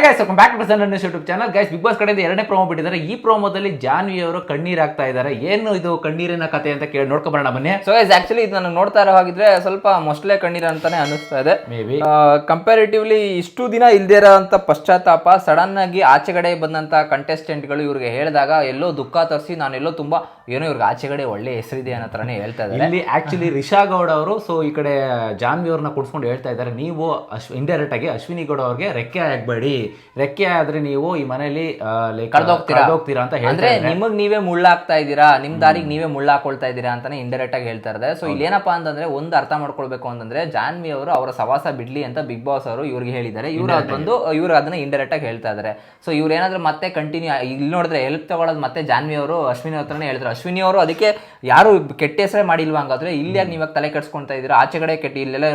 Guys welcome back to Sun YouTube channel. Guys Bigg Boss ಕಡೆಯಿಂದ ಎರಡನೇ promo ಬಿಟ್ಟಿದ್ದಾರೆ. ಈ ಪ್ರೋಮೋದಲ್ಲಿ ಜಾನ್ವಿ ಅವರು ಕಣ್ಣೀರ್ ಹಾಕ್ತಾ ಇದ್ದಾರೆ. ಏನು ಇದು ಕಣ್ಣೀರಿನ ಕತೆ ಅಂತ ಕೇಳಿ ನೋಡ್ಕೊಂಬರೋಣ ಬನ್ನಿ. ಸೊ ಗೈಸ್ ಆಕ್ಚುಲಿ ಇದು ನನಗೆ ನೋಡ್ತಾ ಇರೋ ಹಾಗಿದ್ರೆ ಸ್ವಲ್ಪ ಮೊಸಳೆ ಕಣ್ಣೀರ್ ಅಂತಾನೆ ಅನಿಸ್ತಾ ಇದೆ. ಮೇ ಬಿ ಕಂಪ್ಯಾರಿಟಿವ್ಲಿ ಇಷ್ಟು ದಿನ ಇಲ್ದೇ ಇರೋಂಥ ಪಶ್ಚಾತ್ತಾಪ ಸಡನ್ ಆಗಿ ಆಚೆಗಡೆ ಬಂದಂತ ಕಂಟೆಸ್ಟೆಂಟ್ಗಳು ಇವ್ರಿಗೆ ಹೇಳಿದಾಗ ಎಲ್ಲೋ ದುಃಖ ತರಿಸಿ ನಾನೆಲ್ಲೋ ತುಂಬಾ ಏನೋ ಇವ್ರಿಗೆ ಆಚೆಗಡೆ ಒಳ್ಳೆ ಹೆಸರಿದೆ ಅನ್ನೋ ತರನೇ ಹೇಳ್ತಾ ಇದ್ದಾರೆ. ಇಲ್ಲಿ ಆಕ್ಚುಲಿ ರಿಷಾ ಗೌಡ ಅವರು ಸೊ ಈ ಕಡೆ ಜಾನ್ವಿ ಅವ್ರನ್ನ ಕುಡ್ಸ್ಕೊಂಡು ಹೇಳ್ತಾ ಇದ್ದಾರೆ, ನೀವು ಇಂಡೈರೆಕ್ಟ್ ಆಗಿ ಅಶ್ವಿನಿ ಗೌಡ ಅವ್ರಿಗೆ ರೆಕ್ಕೆ ಆಗ್ಬೇಡಿ, ರೆಕ್ಕೆ ಆದ್ರೆ ನೀವು ಈ ಮನೆಯಲ್ಲಿ ಕಳೆದೋಗ್ತೀರಾ ಅಂತ ಅಂದ್ರೆ ನಿಮಗ್ ನೀವೇ ಮುಳ್ಳಾಗ್ತಾ ಇದ್ದೀರಾ, ನಿಮ್ ದಾರಿಗೆ ನೀವೇ ಮುಳ್ಳಾಕೊಳ್ತಾ ಇದ್ದೀರಾ ಅಂತಾನೆ ಇಂಡೈರೆಕ್ಟ್ ಆಗಿ ಹೇಳ್ತಾ ಇದ್ದಾರೆ. ಸೊ ಇಲ್ಲಿ ಏನಪ್ಪಾ ಅಂತಂದ್ರೆ ಒಂದು ಅರ್ಥ ಮಾಡ್ಕೊಳ್ಬೇಕು ಅಂತಂದ್ರೆ ಜಾನ್ವಿ ಅವರು ಅವರ ಸವಾಸ ಬಿಡ್ಲಿ ಅಂತ ಬಿಗ್ ಬಾಸ್ ಅವರು ಇವ್ರಿಗೆ ಹೇಳಿದ್ದಾರೆ. ಇವ್ರು ಅದನ್ನ ಇಂಡೈರೆಕ್ಟ್ ಆಗಿ ಹೇಳ್ತಾ ಇದ್ದಾರೆ. ಸೊ ಇವ್ರು ಏನಾದ್ರು ಮತ್ತೆ ಕಂಟಿನ್ಯೂ ಇಲ್ಲಿ ನೋಡಿದ್ರೆ ಹೆಲ್ಪ್ ತಗೊಳ್ಳೋದು ಮತ್ತೆ ಜಾನ್ವಿ ಅವರು ಅಶ್ವಿನಿ ಹತ್ರನೇ ಹೇಳ್ತಾರೆ. ಅಶ್ವಿನಿ ಅವರು ಅದಕ್ಕೆ ಯಾರು ಕೆಟ್ಟ ಹೆಸರೇ ಮಾಡಿಲ್ವಾ ಹಂಗಾದ್ರೆ ಇಲ್ಲಿ ಯಾಕೆ ನೀವಾಗ ತಲೆ ಕೆಡ್ಸ್ಕೊಂತಾ ಇದ್ದೀರಾ, ಆಚೆಗಡೆ ಕೆಟ್ಟ ಇಲ್ಲೆಲ್ಲ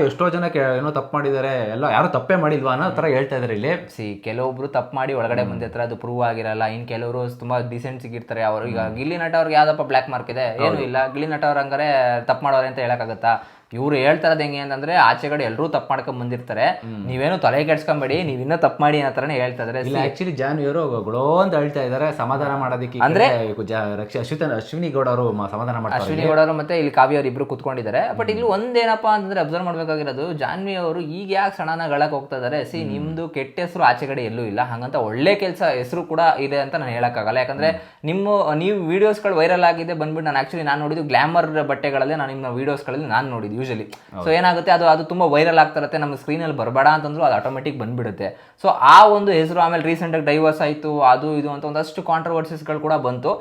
ಎಷ್ಟೋ ಜನ ಏನೋ ತಪ್ಪು ಮಾಡಿದ್ದಾರೆ, ಎಲ್ಲ ಯಾರು ತಪ್ಪೇ ಮಾಡಿಲ್ವಾ ಅನ್ನೋ ತರ ಹೇಳ್ತಾ ಇದಾರೆ. ಇಲ್ಲಿ ಕೆಲವೊಬ್ರು ತಪ್ಪು ಮಾಡಿ ಒಳಗಡೆ ಬಂದಿರ್ತಾರೆ, ಅದು ಪ್ರೂವ್ ಆಗಿರಲ್ಲ. ಇನ್ ಕೆಲವರು ತುಂಬಾ ಡಿಸೆಂಟ್ ಸಿಗಿರ್ತಾರೆ. ಅವರು ಈಗ ಗಿಲ್ಲಿ ನಟ ಅವ್ರಿಗೆ ಯಾವ್ದಪ್ಪ ಬ್ಲಾಕ್ ಮಾರ್ಕ್ ಇದೆ, ಏನು ಇಲ್ಲ. ಗಿಲ್ಲಿ ನಟ ಅವ್ರ ಹಂಗಾರೆ ತಪ್ಪು ಮಾಡೋರೆ ಅಂತ ಹೇಳಕ್ಕಾಗತ್ತಾ? ಇವ್ರು ಹೇಳ್ತಾ ಇರೋದು ಹೆಂಗೆ ಅಂತಂದ್ರೆ ಆಚೆಗಡೆ ಎಲ್ಲರೂ ತಪ್ಪು ಮಾಡ್ಕೊಂಡ್ ಬಂದಿರ್ತಾರೆ, ನೀವೇನು ತಲೆ ಕೆಡ್ಸ್ಕೊಂಬೇಡಿ, ನೀವ್ ಇನ್ನೂ ತಪ್ಪು ಮಾಡಿ ಅನ್ನೋ ತರನೇ ಹೇಳ್ತಾ ಇದಾರೆ. ಆಕ್ಚುಲಿ ಜಾನ್ವಿ ಅವರು ಗೊಳೋ ಅಂತ ಹೇಳ್ತಾ ಇದಾರೆ ಸಮಾಧಾನ ಮಾಡೋದಕ್ಕೆ. ಅಂದ್ರೆ ಅಶ್ವಿನಿ ಗೌಡ ಅವರು ಸಮಾಧಾನ ಮಾಡ್ತಾರೆ. ಅಶ್ವಿನಿ ಗೌಡ ಅವರು ಮತ್ತೆ ಇಲ್ಲಿ ಕಾವ್ಯ ಅವರು ಇಬ್ರು ಕುತ್ಕೊಂಡಿದ್ದಾರೆ. ಬಟ್ ಇಲ್ಲಿ ಒಂದೇನಪ್ಪಾ ಅಂತಂದ್ರೆ ಅಬ್ಸರ್ವ್ ಮಾಡ್ಬೇಕಾಗಿರೋದು, ಜಾನ್ವಿ ಅವರು ಈಗ ಯಾಕೆ ಸಡನ್ ಗಳಕ್ ಹೋಗ್ತಾ ಇದಾರೆ. ನಿಮ್ದು ಕೆಟ್ಟ ಹೆಸರು ಆಚೆಗಡೆ ಎಲ್ಲೂ ಇಲ್ಲ, ಹಂಗಂತ ಒಳ್ಳೆ ಕೆಲಸ ಹೆಸರು ಕೂಡ ಇದೆ ಅಂತ ನಾನು ಹೇಳಕ್ಕಾಗಲ್ಲ. ಯಾಕಂದ್ರೆ ನೀವು ವಿಡಿಯೋಸ್ಗಳು ವೈರಲ್ ಆಗಿದೆ ಬಂದ್ಬಿಟ್ಟು ನಾನು ನೋಡಿದ್ದು ಗ್ಲಾಮರ್ ಬಟ್ಟೆಗಳಲ್ಲೇ ನಾನು ನಿಮ್ಮ ವಿಡಿಯೋಸ್ಗಳಲ್ಲಿ ನಾನು ನೋಡಿದ್ದು ಯೂಶಲಿ. ಸೊ ಏನಾಗುತ್ತೆ, ಅದು ತುಂಬಾ ವೈರಲ್ ಆಗ್ತಾ ಇರುತ್ತೆ, ನಮ್ಮ ಸ್ಕ್ರೀನ್ ಅಲ್ಲಿ ಬರಬೇಡ ಅಂತಂದ್ರು ಅದು ಆಟೋಮೆಟಿಕ್ ಬಂದ್ಬಿಡುತ್ತೆ. ಸೊ ಆ ಒಂದು ಹೆಸರು ಆಮೇಲೆ ರೀಸೆಂಟ್ ಆಗಿ ಡೈವರ್ಸ್ ಆಯ್ತು, ಅದು ಇದು ಅಂತ ಒಂದಷ್ಟು ಕಾಂಟ್ರವರ್ಸಿಸ್ಗಳು ಕೂಡ ಬಂತು.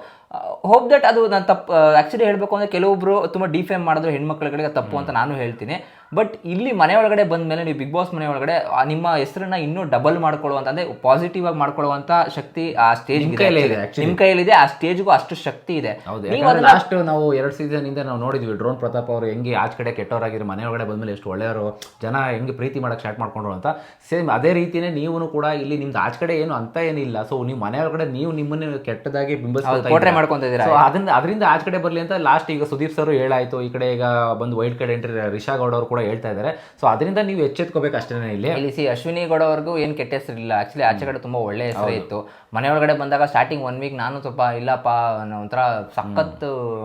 ಹೋಪ್ ದಟ್ ಅದು ನಾನು ತಪ್ಪು ಆಕ್ಚುಲಿ ಹೇಳ್ಬೇಕು ಅಂದ್ರೆ ಕೆಲವೊಬ್ರು ತುಂಬಾ ಡಿಫೇಮ್ ಮಾಡಿದ್ರು ಹೆಣ್ಮಕ್ಳುಗಳಿಗೆ ತಪ್ಪು ಅಂತ ನಾನು ಹೇಳ್ತೀನಿ. ಬಟ್ ಇಲ್ಲಿ ಮನೆ ಒಳಗಡೆ ಬಂದ ಮೇಲೆ ನೀವು ಬಿಗ್ ಬಾಸ್ ಮನೆ ಒಳಗಡೆ ನಿಮ್ಮ ಹೆಸರನ್ನ ಇನ್ನೂ ಡಬಲ್ ಮಾಡ್ಕೊಳ್ಳುವಂತ ಅಂದ್ರೆ ಪಾಸಿಟಿವ್ ಆಗಿ ಮಾಡ್ಕೊಳ್ಳುವಂತ ಶಕ್ತಿ ಆ ಸ್ಟೇಜ್ ನಿಮ್ ಕೈಯಲ್ಲಿದೆ. ಆ ಸ್ಟೇಜ್ಗೂ ಅಷ್ಟು ಶಕ್ತಿ ಇದೆ. ಲಾಸ್ಟ್ ನಾವು 2 ಸೀಸನ್ ಇಂದ ನಾವು ನೋಡಿದ್ವಿ ಡ್ರೋನ್ ಪ್ರತಾಪ್ ಅವರು ಹೆಂಗೆ ಆಚ ಕಡೆ ಕೆಟ್ಟವರಾಗಿರೋ ಮನೆ ಒಳಗಡೆ ಬಂದ್ಮೇಲೆ ಎಷ್ಟು ಒಳ್ಳೆಯವರು, ಜನ ಹೆಂಗೆ ಪ್ರೀತಿ ಮಾಡಕ್ ಸ್ಟಾರ್ಟ್ ಮಾಡ್ಕೊಂಡ್ರು ಅಂತ. ಸೇಮ್ ಅದೇ ರೀತಿನೇ ನೀವು ಕೂಡ ಇಲ್ಲಿ ನಿಮ್ದು ಆಚ ಕಡೆ ಏನು ಅಂತ ಏನಿಲ್ಲ. ಸೊ ನೀವು ಮನೆ ಒಳಗಡೆ ನೀವು ನಿಮ್ಮನ್ನ ಕೆಟ್ಟದಾಗಿ ಅದರಿಂದ ಆಚ ಕಡೆ ಬರ್ಲಿ ಅಂತ ಲಾಸ್ಟ್ ಈಗ ಸುದೀಪ್ ಸರ್ ಹೇಳಾಯ್ತು. ಈ ಕಡೆ ಈಗ ಬಂದು wild card entry Risha Gowda ಅವರು ಕೂಡ ಹೇಳ್ತಾ ಇದ್ದಾರೆ. ಸೊ ಅದರಿಂದ ನೀವು ಎಚ್ಚೆತ್ಕೋಬೇಕು ಅಷ್ಟೇ. ಇಲ್ಲಿ ಅಶ್ವಿನಿ ಗೌಡ ಅವ್ರಿಗೂ ಏನ್ ಕೆಟ್ಟ ಹೆಸರಿಲ್ಲ. ಆಕ್ಚುಲಿ ಆಚೆ ಕಡೆ ತುಂಬಾ ಒಳ್ಳೆ ಹೆಸರು ಇತ್ತು. ಮನೆ ಒಳಗಡೆ ಬಂದಾಗ ಸ್ಟಾರ್ಟಿಂಗ್ 1 ವೀಕ್ ನಾನು ಸ್ವಲ್ಪ ಇಲ್ಲಪ್ಪ ಒಂಥರ ಸಖತ್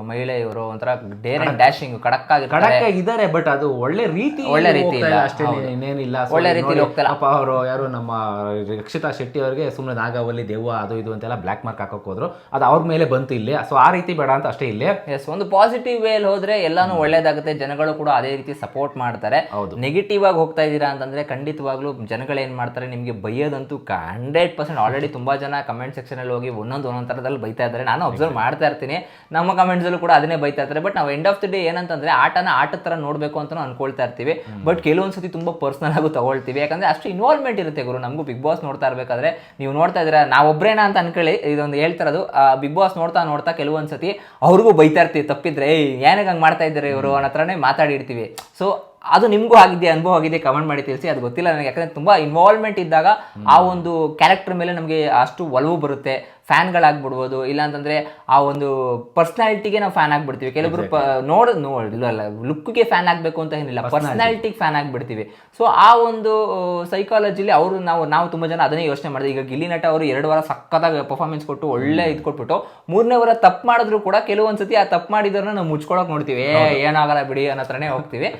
ಮಹಿಳೆ ಇವರು, ಒಂಥರ ಡೇರ್ ಅಂಡ್ ಡ್ಯಾಶಿಂಗ್ ಖಡಕ್ ಆಗಿದ್ದಾರೆ. ಬಟ್ ಅದು ಒಳ್ಳೆ ರೀತಿ ಇಲ್ಲ ಅಷ್ಟೇ, ಇನ್ನೇನಿಲ್ಲ. ಒಳ್ಳೆ ರೀತಿ ಹೋಗ್ತಾ ಅಪ್ಪ ಅವರು ಯಾರು ನಮ್ಮ ರಕ್ಷಿತಾ ಶೆಟ್ಟಿ ಅವರಿಗೆ ಸುಮ್ಮನೆ ನಾಗಾವಲ್ಲಿ ದೆವ್ವ ಅದು ಇದು ಅಂತೆಲ್ಲ ಬ್ಲಾಕ್ ಮಾರ್ಕ್ ಹಾಕೋಕ್ ಹೋದ್ರು, ಅದು ಅವ್ರ ಮೇಲೆ ಬಂತು ಇಲ್ಲಿ. ಸೊ ಆ ರೀತಿ ಬೇಡ ಅಂತ ಅಷ್ಟೇ ಇಲ್ಲಿ. ಒಂದು ಪಾಸಿಟಿವ್ ವೇಲ್ ಹೋದ್ರೆ ಎಲ್ಲಾನು ಒಳ್ಳೇದಾಗುತ್ತೆ, ಜನಗಳು ಕೂಡ ಅದೇ ರೀತಿ ಸಪೋರ್ಟ್ ಮಾಡ್ತಾರೆ. ನೆಗೆಟಿವ್ ಆಗಿ ಹೋಗ್ತಾ ಇದೀರಾ ಅಂತಂದ್ರೆ ಖಂಡಿತವಾಗ್ಲೂ ಜನಗಳು ಏನ್ ಮಾಡ್ತಾರೆ, ನಿಮ್ಗೆ ಬೈಯೋದಂತೂ 100% ಆಲ್ರೆಡಿ ತುಂಬಾ ಜನ ಕಮೆಂಟ್ ಸೆಕ್ಷನ್ ಅಲ್ಲಿ ಹೋಗಿ ಒಂದೊಂದು ತರದಲ್ಲಿ ಬೈತಾ ಇದ್ದಾರೆ. ನಾನು ಅಬ್ಸರ್ವ್ ಮಾಡ್ತಾ ಇರ್ತೀನಿ, ನಮ್ಮ ಕಮೆಂಟ್ಸ್ ಅಲ್ಲೂ ಕೂಡ ಅದನ್ನೇ ಬೈತಾ ಇರ್ತಾರೆ. ಬಟ್ ನಾವು ಎಂಡ್ ಆಫ್ ದಿ ಡೇ ಏನಂತಂದ್ರೆ ಆಟದ ತರ ನೋಡ್ಬೇಕು ಅಂತ ಅನ್ಕೊಳ್ತಾ ಇರ್ತೀವಿ. ಬಟ್ ಕೆಲವೊಂದ್ಸತಿ ತುಂಬಾ ಪರ್ಸನಲ್ ಆಗು ತಗೊಳ್ತೀವಿ, ಯಾಕಂದ್ರೆ ಅಷ್ಟು ಇನ್ವಾಲ್ವ್ಮೆಂಟ್ ಇರುತ್ತೆ ಗುರು. ನಮಗೂ ಬಿಗ್ ಬಾಸ್ ನೋಡ್ತಾ ಇರ್ಬೇಕಾದ್ರೆ ನೀವು ನೋಡ್ತಾ ಇದ್ದೀರಾ, ನಾವೊಬ್ರೇನಾ ಅಂತ ಅನ್ಕೊಳ್ಳಿ, ಇದೊಂದು ಹೇಳ್ತಾರದು ಬಿಗ್ ಬಾಸ್ ನೋಡ್ತಾ ಕೆಲವೊಂದ್ಸತಿ ಅವ್ರಿಗೂ ಬೈತಾ ಇರ್ತೀವಿ ತಪ್ಪಿದ್ರೆ, ಏನಾಗ ಹಂಗೆ ಮಾಡ್ತಾ ಇದ್ದಾರೆ ಇವರು ಅನ್ನೋ ಹತ್ರನೇ ಮಾತಾಡಿರ್ತೀವಿ. ಸೊ ಅದು ನಿಮಗೂ ಆಗಿದೆಯಾ, ಅನುಭವ ಆಗಿದೆ, ಕಮೆಂಟ್ ಮಾಡಿ ತಿಳಿಸಿ. ಅದು ಗೊತ್ತಿಲ್ಲ ನನಗೆ, ಯಾಕಂದ್ರೆ ತುಂಬಾ ಇನ್ವಾಲ್ವ್ಮೆಂಟ್ ಇದ್ದಾಗ ಆ ಒಂದು ಕ್ಯಾರೆಕ್ಟರ್ ಮೇಲೆ ನಮಗೆ ಅಷ್ಟು ಒಲವು ಬರುತ್ತೆ. ಫ್ಯಾನ್ಗಳಾಗ್ಬಿಡ್ಬೋದು, ಇಲ್ಲಾಂತಂದ್ರೆ ಆ ಒಂದು ಪರ್ಸನಾಲಿಟಿಗೆ ನಾವು ಫ್ಯಾನ್ ಆಗ್ಬಿಡ್ತೀವಿ. ಕೆಲವೊಬ್ರು ನೋಡಿಲ್ಲ ಲುಕ್ಗೆ ಫ್ಯಾನ್ ಆಗಬೇಕು ಅಂತ ಏನಿಲ್ಲ, ಪರ್ಸನಾಲಿಟಿಗೆ ಫ್ಯಾನ್ ಆಗ್ಬಿಡ್ತೀವಿ. ಸೊ ಆ ಒಂದು ಸೈಕಾಲಜಿಲಿ ಅವರು ನಾವು ತುಂಬಾ ಜನ ಅದನ್ನೇ ಯೋಚನೆ ಮಾಡಿದ್ವಿ. ಈಗ ಗಿಲ್ಲಿ ನಟ ಅವರು 2 ವಾರ ಸಕ್ಕತ್ತಾಗಿ ಪರ್ಫಾರ್ಮೆನ್ಸ್ ಕೊಟ್ಟು ಒಳ್ಳೆ ಇದು ಕೊಟ್ಬಿಟ್ಟು 3ನೇ ವಾರ ತಪ್ಪು ಮಾಡಿದ್ರು ಕೂಡ ಕೆಲವೊಂದ್ಸತಿ ಆ ತಪ್ಪು ಮಾಡಿದ್ರನ್ನ ನಾವು ಮುಚ್ಕೊಳಕ್ ನೋಡ್ತೀವಿ, ಏನಾಗಲ್ಲ ಬಿಡಿ ಅನ್ನೋ ಥರನೇ ಹೋಗ್ತೀವಿ.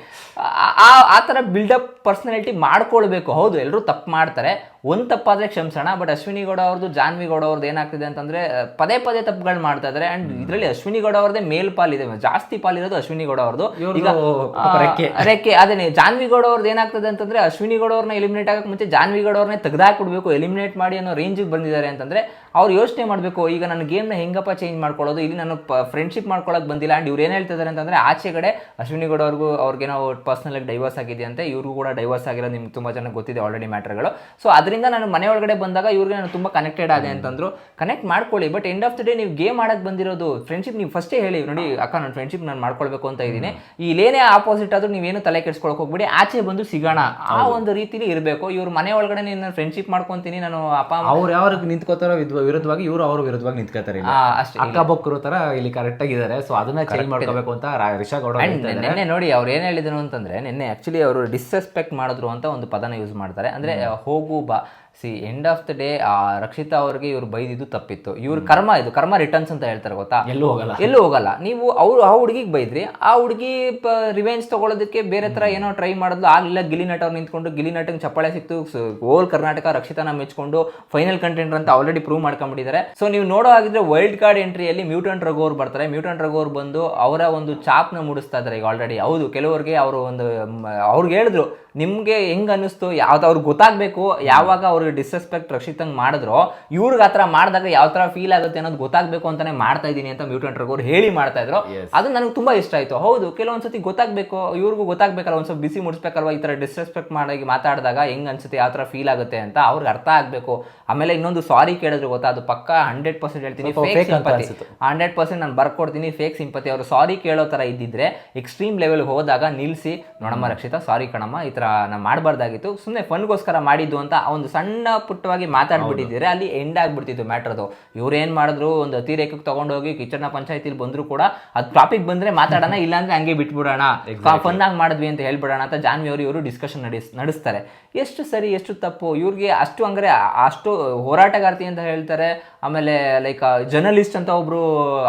ಆ ಥರ ಬಿಲ್ಡಪ್ ಪರ್ಸನಾಲಿಟಿ ಮಾಡ್ಕೊಳ್ಬೇಕು. ಹೌದು, ಎಲ್ಲರೂ ತಪ್ಪು ಮಾಡ್ತಾರೆ, ಒಂದು ತಪ್ಪಾದ್ರೆ ಕ್ಷಮಿಸೋಣ. ಬಟ್ ಅಶ್ವಿನಿ ಗೌಡ ಅವ್ರದ್ದು, ಜಾನ್ವಿ ಗೌಡ ಅವ್ರದ್ದು ಏನಾಗ್ತಿದೆ ಅಂತಂದ್ರೆ ಪದೇ ತಪ್ಪುಗಳು ಮಾಡ್ತಾ ಇದ್ದಾರೆ. ಅಂಡ್ ಇದರಲ್ಲಿ ಅಶ್ವಿನಿ ಗೌಡ ಅವ್ರದೇ ಮೇಲ್ ಪಾಲಿದೆ, ಜಾಸ್ತಿ ಪಾಲಿರೋದು ಅಶ್ವಿನಿ ಗೌಡ ಅವ್ರದ್ದು. ಈಗ ರೆಕ್ಕೆ ಅದೇನೆ ಜಾನ್ವಿ ಗೌಡ ಅವ್ರದ್ದು ಏನಾಗ್ತದೆ ಅಂತಂದ್ರೆ, ಅಶ್ವಿನಿ ಗೌಡ ಅವ್ರನ್ನ ಎಲಿಮಿನೇಟ್ ಆಗಕ್ಕೆ ಮುಂಚೆ ಜಾನ್ವಿ ಗೌಡ ಅವ್ರನ್ನೇ ತೆಗೆದಾಕ್ಬಿಡ್ಬೇಕು, ಎಲಿಮಿನೇಟ್ ಮಾಡಿ ಅನ್ನೋ ರೇಂಜಿಗೆ ಬಂದಿದ್ದಾರೆ ಅಂತಂದ್ರೆ ಅವ್ರು ಯೋಚನೆ ಮಾಡಬೇಕು, ಈಗ ನನ್ನ ಗೇಮ್ನ ಹೆಂಗಪ್ಪ ಚೇಂಜ್ ಮಾಡ್ಕೊಳ್ಳೋದು, ಇಲ್ಲಿ ನಾನು ಫ್ರೆಂಡ್ಶಿಪ್ ಮಾಡ್ಕೊಳಕ್ ಬಂದಿಲ್ಲ. ಅಂಡ್ ಇವ್ರು ಏನು ಹೇಳ್ತಿದ್ದಾರೆ ಅಂತಂದ್ರೆ, ಆಚೆಗಡೆ ಅಶ್ವಿನಿ ಗೌಡ ಅವ್ರಿಗೇನೋ ಪರ್ಸನಲ್ ಆಗಿ ಡೈವರ್ಸ್ ಆಗಿದೆ ಅಂತೆ, ಇವ್ರಿಗೂ ಕೂಡ ಡೈವರ್ಸ್ ಆಗಿರೋದು ನಿಮ್ಗೆ ತುಂಬಾ ಜನ ಗೊತ್ತಿದೆ ಆಲ್ರೆಡಿ ಮ್ಯಾಟರ್ಗಳು. ಸೊ ಅದರಿಂದ ನಾನು ಮನೆ ಒಳಗಡೆ ಬಂದಾಗ ಇವ್ರಿಗೆ ನಾನು ತುಂಬಾ ಕನೆಕ್ಟೆಡ್ ಆದೆ ಅಂತಂದ್ರು. ಕನೆಕ್ಟ್ ಮಾಡ್ಕೊಳ್ಳಿ, but end of the day ನೀವು ಗೇಮ್ ಆಡಕ್ ಬಂದಿರೋದು ಫ್ರೆಂಡ್ಶಿಪ್. ನೀವು ಫಸ್ಟೇ ಹೇಳಿ, ನೋಡಿ ಅಕ್ಕ ನಾನು ಫ್ರೆಂಡ್ಶಿಪ್ ನಾನು ಮಾಡ್ಕೊಳ್ಬೇಕು ಅಂತ ಇದ್ದೀನಿ, ಇಲ್ಲೇನೇ ಆಪೋಸಿಟ್ ಆದ್ರೂ ನೀವೇನು ತಲೆ ಕೆಡ್ಸ್ಕೊಳಕ್ ಹೋಗ್ಬಿಡಿ, ಆಚೆ ಬಂದು ಸಿಗೋಣ ಆ ಒಂದು ರೀತಿಲಿ ಇರಬೇಕು. ಇವ್ರ ಮನೆ ಒಳಗಡೆ ನಾನು ಫ್ರೆಂಡ್ಶಿಪ್ ಮಾಡ್ಕೊಂತೀನಿ, ನಾನು ಅಪ್ಪ ಅವ್ರು ಯಾವ ನಿಂತ್ಕೋತಾರೋ ವಿರುದ್ಧವಾಗಿ ಇವರು ಅವ್ರ ವಿರುದ್ಧವಾಗಿ ನಿಂತ್ಕೋತಾರೆ ಅಷ್ಟೇ ಅಕ್ಕಬೊಕ್ಕರು ತರ ಇಲ್ಲಿ ಕರೆಕ್ಟ್ ಆಗಿದ್ದಾರೆ. ಸೊ ಅದನ್ನ ಚೇಂಜ್ ಮಾಡ್ಕೋಬೇಕು ಅಂತ ರಿಷಾ ಗೌಡ ನಿನ್ನೆ ನೋಡಿ ಅವ್ರು ಏನ್ ಹೇಳಿದ್ರು ಅಂತಂದ್ರೆ, ನಿನ್ನೆ ಆಕ್ಚುಲಿ ಅವರು ಡಿಸ್ರೆಸ್ಪೆಕ್ಟ್ ಮಾಡಿದ್ರು ಅಂತ ಒಂದು ಪದನ ಯೂಸ್ ಮಾಡ್ತಾರೆ. ಅಂದ್ರೆ ಹೋಗು ಬಾ, end of the day Rakshita ಅವ್ರಿಗೆ ಇವ್ರು ಬೈದಿದ್ದು ತಪ್ಪಿತ್ತು. ಇವ್ರ ಕರ್ಮ, ಇದು ಕರ್ಮ ರಿಟರ್ನ್ಸ್ ಅಂತ ಹೇಳ್ತಾರೆ ಗೊತ್ತಾ, ಎಲ್ಲೂ ಹೋಗಲ್ಲ. ನೀವು ಆ ಹುಡುಗಿಗೆ ಬೈದ್ರಿ, ಆ ಹುಡುಗಿ ರಿವೆಂಜ್ ತಗೊಳ್ಳೋದಕ್ಕೆ ಬೇರೆ ತರ ಏನೋ ಟ್ರೈ ಮಾಡಿದ್ಲು, ಆಗ್ಲಿಲ್ಲ. ಗಿಲಿ ನಟ ಅವ್ರು ನಿಂತ್ಕೊಂಡು ಗಿಲಿ ನಟಂಗ್ ಚಪ್ಪಾಳೆ ಸಿಕ್ತು, ಓಲ್ ಕರ್ನಾಟಕ ರಕ್ಷಿತಾನ ಮೆಚ್ಕೊಂಡು ಫೈನಲ್ ಕಂಟೆಂಟರ್ ಅಂತ ಆಲ್ರೆಡಿ ಪ್ರೂವ್ ಮಾಡ್ಕೊಂಡ್ಬಿಟ್ಟಿದ್ದಾರೆ. ಸೊ ನೀವು ನೋಡೋ ಹಾಗಿದ್ರೆ ವೈಲ್ಡ್ ಕಾರ್ಡ್ ಎಂಟ್ರಿಯಲ್ಲಿ ಮ್ಯೂಟೆಂಟ್ ರಘು ಅವ್ರು ಬರ್ತಾರೆ. ಮ್ಯೂಟೆಂಟ್ ರಘು ಅವ್ರು ಬಂದು ಅವರ ಒಂದು ಚಾಪ್ನ ಮೂಡಿಸ್ತಾ ಇದ್ದಾರೆ ಈಗ ಆಲ್ರೆಡಿ. ಹೌದು, ಕೆಲವರಿಗೆ ಅವರು ಒಂದು ಅವ್ರಿಗೆ ಹೇಳಿದ್ರು ನಿಮ್ಗೆ ಹೆಂಗ್ ಅನ್ನಿಸ್ತು, ಯಾವ್ದು ಅವ್ರಿಗೆ ಗೊತ್ತಾಗ್ಬೇಕು. ಯಾವಾಗ ಅವ್ರಿಗೆ ಡಿಸ್ರೆಸ್ಪೆಕ್ಟ್ ರಕ್ಷಿತಂಗ್ ಮಾಡಿದ್ರು, ಇವ್ರಿಗೆ ಆ ಥರ ಮಾಡಿದಾಗ ಯಾವ ತರ ಫೀಲ್ ಆಗುತ್ತೆ ಅನ್ನೋದು ಗೊತ್ತಾಗ್ಬೇಕು ಅಂತಾನೆ ಮಾಡ್ತಾ ಇದೀನಿ ಅಂತ ಮ್ಯೂಟೆಂಟ್ ರಘು ಅವ್ರು ಹೇಳಿ ಮಾಡ್ತಾ ಇದ್ರು. ಅದು ನನಗೆ ತುಂಬಾ ಇಷ್ಟ ಆಯ್ತು. ಹೌದು, ಕೆಲವೊಂದ್ಸತಿ ಗೊತ್ತಾಗ್ಬೇಕು, ಇವ್ರಿಗೂ ಗೊತ್ತಾಗ್ಬೇಕಲ್ಲ, ಒಂದ್ಸಲ ಬಿಸಿ ಮುಡಿಸ್ಬೇಕಲ್ವಾ, ಈ ತರ ಡಿಸ್ರೆಸ್ಪೆಕ್ಟ್ ಮಾಡಿ ಮಾತಾಡಿದಾಗ ಹೆಂಗ್ ಅನ್ಸುತ್ತೆ, ಯಾವ ತರ ಫೀಲ್ ಆಗುತ್ತೆ ಅಂತ ಅವ್ರಿಗೆ ಅರ್ಥ ಆಗ್ಬೇಕು. ಆಮೇಲೆ ಇನ್ನೊಂದು ಸಾರಿ ಕೇಳಿದ್ರು ಗೊತ್ತಾ, ಅದು ಪಕ್ಕ 100% ಹೇಳ್ತೀನಿ ಫೇಕ್ ಸಿಂಪತಿ, 100% ನಾನು ಬರ್ಕೊಡ್ತೀನಿ ಫೇಕ್ ಸಿಂಪತಿ. ಅವರು ಸಾರಿ ಕೇಳೋ ತರ ಇದ್ದಿದ್ರೆ ಎಕ್ಸ್ಟ್ರೀಮ್ ಲೆವೆಲ್ ಹೋದಾಗ ನಿಲ್ಸಿ, ನೋಡಮ್ಮ ರಕ್ಷಿತಾ ಸಾರಿ ಕಣಮ್ಮ, ಈ ತರ ನಾವು ಮಾಡಬಾರ್ದಾಗಿತ್ತು, ಸುಮ್ಮನೆ ಫನ್ಗೋಸ್ಕರ ಮಾಡಿದ್ದು ಅಂತ ಒಂದು ಸಣ್ಣ ಪುಟ್ಟವಾಗಿ ಮಾತಾಡ್ಬಿಟ್ಟಿದ್ರೆ ಅಲ್ಲಿ ಎಂಡ್ ಆಗ್ಬಿಡ್ತಿತ್ತು ಮ್ಯಾಟ್ರದು. ಇವ್ರು ಏನ್ ಮಾಡಿದ್ರು, ಒಂದು ಅತಿರೇಕಕ್ಕೆ ತಗೊಂಡೋಗಿ ಕಿಚನ್ ಪಂಚಾಯತಿಲಿ ಬಂದ್ರು ಕೂಡ ಅದು ಟಾಪಿಕ್ ಬಂದ್ರೆ ಮಾತಾಡೋಣ, ಇಲ್ಲಾಂದ್ರೆ ಹಂಗೆ ಬಿಟ್ಬಿಡೋಣ, ಫನ್ ಆಗಿ ಮಾಡಿದ್ವಿ ಅಂತ ಹೇಳ್ಬಿಡೋಣ ಅಂತ ಜಾನ್ವಿ ಅವರು ಇವರು ಡಿಸ್ಕಷನ್ ನಡೆಸ್ತಾರೆ. ಎಷ್ಟು ಸರಿ ಎಷ್ಟು ತಪ್ಪು, ಇವ್ರಿಗೆ ಅಷ್ಟು ಅಂದ್ರೆ ಅಷ್ಟು ಹೋರಾಟಗಾರ್ತಿ ಅಂತ ಹೇಳ್ತಾರೆ. ಆಮೇಲೆ ಲೈಕ್ ಜರ್ನಲಿಸ್ಟ್ ಅಂತ ಒಬ್ರು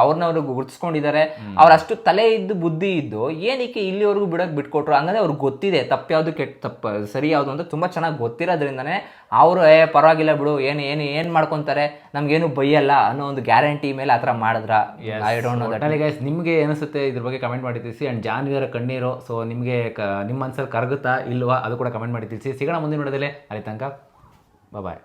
ಅವ್ರನ್ನವ್ರು ಗುರುತಿಸ್ಕೊಂಡಿದ್ದಾರೆ. ಅವ್ರ ಅಷ್ಟು ತಲೆ ಇದ್ದು ಬುದ್ಧಿ ಇದ್ದು ಏನಕ್ಕೆ ಇಲ್ಲಿವರೆಗೂ ಬಿಟ್ಕೊಟ್ರು, ಹಂಗಂದ್ರೆ ಅವ್ರಿಗೆ ಗೊತ್ತಿದೆ ತಪ್ಪು ಯಾವುದು ತಪ್ಪು ಸರಿ ಯಾವುದು ಅಂತ ತುಂಬಾ ಚೆನ್ನಾಗಿ ಗೊತ್ತಿರೋದ್ರಿಂದನೇ ಅವರು ಪರವಾಗಿಲ್ಲ ಬಿಡು, ಏನ್ ಮಾಡ್ಕೊಂತಾರೆ, ನಮ್ಗೇನು ಬೈಯಲ್ಲ ಅನ್ನೋ ಒಂದು ಗ್ಯಾರಂಟಿ ಮೇಲೆ ಆ ಥರ ಮಾಡಿದ್ರ. I don't know that. Guys, ನಿಮಗೆ ಅನಿಸುತ್ತೆ ಇದ್ರ ಬಗ್ಗೆ ಕಮೆಂಟ್ ಮಾಡಿ ತಿಳಿಸಿ. ಅಂಡ್ ಜಾನ್ವಿಯವರ ಕಣ್ಣೀರು, ಸೊ ನಿಮಗೆ ನಿಮ್ಮ ಮನಸ್ಸಲ್ಲಿ ಕರಗುತ್ತಾ ಇಲ್ವಾ ಅದು ಕೂಡ ಕಮೆಂಟ್ ಮಾಡಿ ತಿಳಿಸಿ. ಸಿಗೋಣ ಮುಂದಿನ ನೋಡೋದಲ್ಲೇ. ಅಲ್ಲಿ ತನಕ ಬಾಯ್.